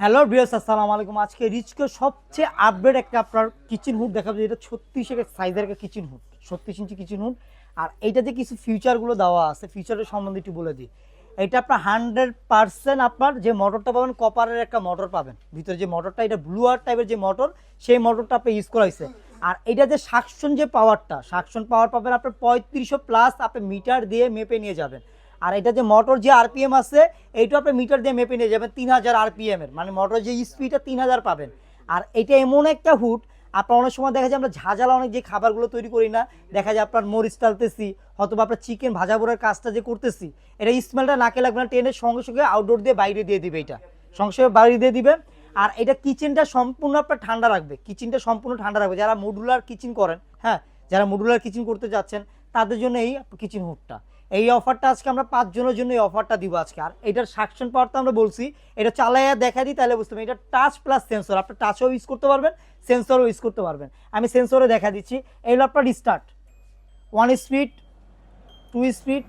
Hello viewers, আসসালামু আলাইকুম। আজকে রিচকে সবচেয়ে আপডেট একটা আপনার কিচেন হুড দেখাবো, যেটা 36 সাইজের একটা কিচেন হুড, 36 ইঞ্চি কিচেন হুড। আর এইটাতে কিছু ফিউচারগুলো দেওয়া আছে, ফিউচারের সম্বন্ধে একটু বলে দিই। এটা আপনার 100% আপনার যে মোটরটা পাবেন, কপারের একটা মোটর পাবেন ভিতরে। যে মোটরটা, এটা ব্লু আর টাইপের যে মোটর, সেই মোটরটা আপনি ইউজ করা হয়েছে। আর এটা যে সাকশন যে পাওয়ারটা, সাকশন পাওয়ার পাবেন আপনার 3500 প্লাস, আপনি মিটার দিয়ে মেপে নিয়ে যাবেন। আর এটা যে মোটর যে আরপিএম আছে, এইটা আপনি মিটার দিয়ে মেপে নিয়ে যাবেন 3000 আরপিএম এর, মানে মোটর যে স্পিডটা 3000 পাবেন। আর এটা এমন একটা হুড, আপনার অনেক সময় দেখা যায় আমরা ঝাঁঝালা অনেক যে খাবারগুলো তৈরি করি না, দেখা যায় আপনার মরিচ টালতেছি, অথবা আপনার চিকেন ভাজা পোড়ার কাজটা যে করতেছি, এটা স্মেলটা নাকে লাগবে না, ট্রেনের সঙ্গে সঙ্গে আউটডোর দিয়ে বাইরে দিয়ে দিবে, এটা সঙ্গে সঙ্গে বাইরে দিয়ে দিবে। আর এটা কিচেনটা সম্পূর্ণ আপনার ঠান্ডা রাখবে, কিচেনটা সম্পূর্ণ ঠান্ডা রাখবে। যারা মডুলার কিচেন করেন, হ্যাঁ, যারা মডুলার কিচেন করতে যাচ্ছেন, তাদের জন্য এই কিচেন হুডটা, এই অফারটা আজকে আমরা 5 জনের জন্য এই অফারটা দিব আজকে। আর এটার সাকশন পাওয়ারটা আমরা বলছি, এটা চালাইয়া দেখা দিই তাহলে বুঝতে পারবেন। এটা টাচ প্লাস সেন্সর, আপনি টাচও ইউজ করতে পারবেন, সেন্সরও ইউজ করতে পারবেন। আমি সেন্সরে দেখা দিচ্ছি। এই হলো আপনার স্টার্ট, 1 স্পিড, 2 স্পিড,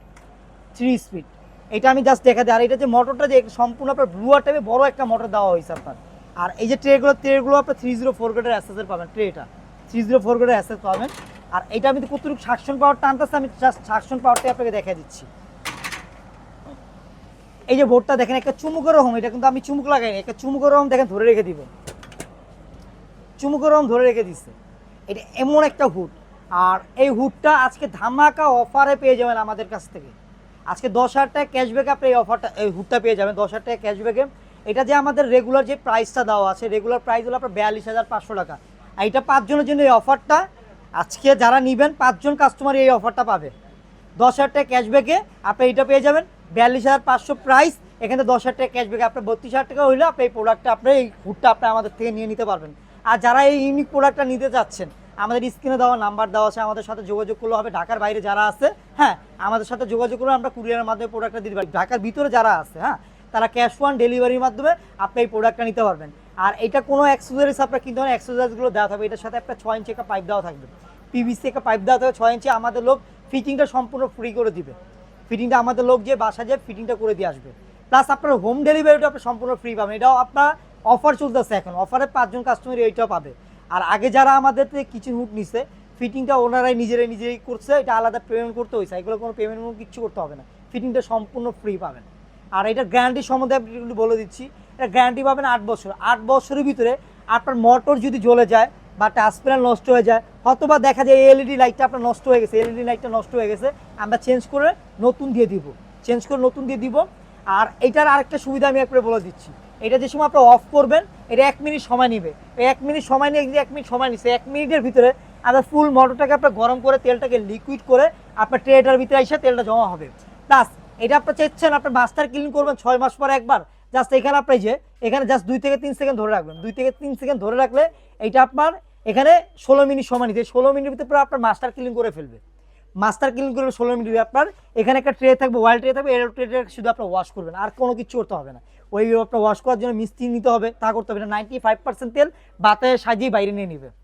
3 স্পিড, এটা আমি জাস্ট দেখা দিই। আর এটা যে মোটরটা যে সম্পূর্ণ আপনার ব্লুয়ার টাইপে বড় একটা মোটর দেওয়া হয়েছে আপনার। আর এই যে ট্রেগুলো আপনার 304 গ্রেডের অ্যাসেসের পাবেন, ট্রেটা 304 গ্রেডের অ্যাসেস পাবেন। আর এটা আমি কতটুকু সাকশন পাওয়ার টানতেছে, আমি জাস্ট সাকশন পাওয়ারটা আপনাকে দেখা দিচ্ছি। এই যে বোর্ডটা দেখেন, একটা চুমুকের রকম, এটা কিন্তু আমি চুমুক লাগাইনি, একটা চুমুকের রকম দেখেন ধরে রেখে দিব, চুমুকের রকম ধরে রেখে দিচ্ছে। এটা এমন একটা হুড। আর এই হুডটা আজকে ধামাকা অফারে পেয়ে যাবেন আমাদের কাছ থেকে। আজকে 10,000 টাকা ক্যাশব্যাক আপনি এই অফারটা, এই হুডটা পেয়ে যাবেন 10,000 টাকা ক্যাশব্যাকে। এটা যে আমাদের রেগুলার যে প্রাইসটা দেওয়া আছে, রেগুলার প্রাইস হলো আপনার 42,500 টাকা। আর এটা 5 জনের জন্য এই অফারটা, আজকে যারা নেবেন 5 জন কাস্টমার এই অফারটা পাবে। 10,000 টাকা ক্যাশব্যাকে আপনি এটা পেয়ে যাবেন, 42,500 প্রাইস। এখানে 10,000 টাকা ক্যাশব্যাকে আপনার 32,000 টাকা হইলে আপনি এই প্রোডাক্টটা, আপনি এই হুডটা আপনি আমাদের থেকে নিয়ে নিতে পারবেন। আর যারা এই ইউনিক প্রোডাক্টটা নিতে চাচ্ছেন, আমাদের স্ক্রিনে দেওয়া নাম্বার দেওয়া আছে, আমাদের সাথে যোগাযোগ করলে হবে। ঢাকার বাইরে যারা আছে, হ্যাঁ, আমাদের সাথে যোগাযোগ করলে আমরা কুরিয়ারের মাধ্যমে প্রোডাক্টটা দিতে পারি। ঢাকার ভিতরে যারা আছে, হ্যাঁ, তারা ক্যাশ অন ডেলিভারির মাধ্যমে আপনি এই প্রোডাক্টটা নিতে পারবেন। আর এটা কোনো অ্যাক্সেসরিজ আপনার কিনতে হবে, অ্যাক্সেসরিজগুলো দেওয়া থাকবে। এটার সাথে একটা 6 ইঞ্চি একটা পাইপ দেওয়া থাকবে, পিভিসি একটা পাইপ দেওয়া থাকবে 6 ইঞ্চি। আমাদের লোক ফিটিংটা সম্পূর্ণ ফ্রি করে দিবে, ফিটিংটা আমাদের লোক যে বাসা যে ফিটিংটা করে দিয়ে আসবে। প্লাস আপনার হোম ডেলিভারিটা আপনি সম্পূর্ণ ফ্রি পাবেন। এটাও আপনার অফার চলতেছে এখন, অফারে 5 জন কাস্টমার এইটাও পাবে। আর আগে যারা আমাদের থেকে কিচেন হুড নিছে, ফিটিংটা ওনারাই নিজেরাই করছে, এটা আলাদা পেমেন্ট করতে হয়েছে, এগুলো কোনো পেমেন্ট কিচ্ছু করতে হবে না, ফিটিংটা সম্পূর্ণ ফ্রি পাবেন। আর এটা গ্যারান্টি সম্বন্ধে আপনি একটু বলে দিচ্ছি। এটা গ্যারান্টি পাবেন 8 বছর। 8 বছরের ভিতরে আপনার মোটর যদি জ্বলে যায় বা টাচ প্যানেল নষ্ট হয়ে যায়, অথবা দেখা যায় এলইডি লাইটটা আপনার নষ্ট হয়ে গেছে, এলইডি লাইটটা নষ্ট হয়ে গেছে, আমরা চেঞ্জ করে নতুন দিয়ে দিব। আর এটার আরেকটা সুবিধা আমি একবারে বলে দিচ্ছি। এটা যে সময় আপনি অফ করবেন, এটা 1 মিনিট সময় নেবে। এই 1 মিনিট সময় নিয়ে, 1 মিনিট সময় নিচ্ছে, 1 মিনিটের ভিতরে আপনার ফুল মোটরটাকে আপনার গরম করে, তেলটাকে লিকুইড করে আপনার ট্রেটার ভিতরে এসে তেলটা জমা হবে। প্লাস এটা আপনি চাইছেন আপনার মাস্টার ক্লিন করবেন 6 মাস পরে একবার, জাস্ট এখানে আপনি যে এখানে জাস্ট 2 থেকে 3 সেকেন্ড ধরে রাখবেন, 2 থেকে 3 সেকেন্ড ধরে রাখলে এইটা আপনার এখানে 16 মিনিট সময় নিতে, 16 মিনিটের ভিতরে আপনার মাস্টার ক্লিন করে ফেলবে। মাস্টার ক্লিন করে 16 মিনিট আপনার এখানে একটা ট্রে থাকবে, ওয়াল ট্রে থাকবে, এর ট্রেটা শুধু আপনার ওয়াশ করবেন, আর কোনো কিছু করতে হবে না। ওই আপনার ওয়াশ করার জন্য মিস্ত্রি নিতে হবে, তা করতে হবে না। 95% তেল বাতাসে সাজিয়ে বাইরে নিয়ে নেবে।